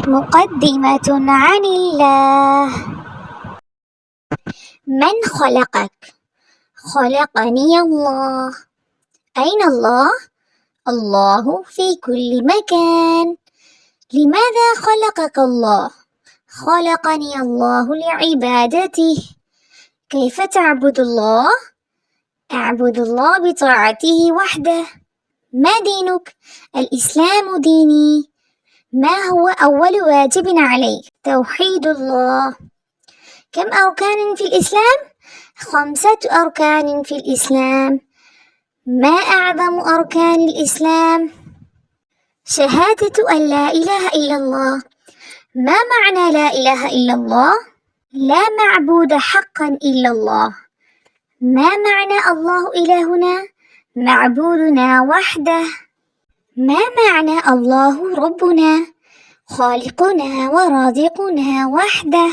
مقدمة عن الله. من خلقك؟ خلقني الله. أين الله؟ الله في كل مكان. لماذا خلقك الله؟ خلقني الله لعبادته. كيف تعبد الله؟ أعبد الله بطاعته وحده. ما دينك؟ الإسلام ديني. ما هو أول واجب عليك؟ توحيد الله. كم أركان في الإسلام؟ 5 أركان في الإسلام. ما أعظم أركان الإسلام؟ شهادة أن لا إله إلا الله. ما معنى لا إله إلا الله؟ لا معبود حقا إلا الله. ما معنى الله إلهنا؟ معبودنا وحده. ما معنى الله ربنا؟ خالقنا ورازقنا وحده.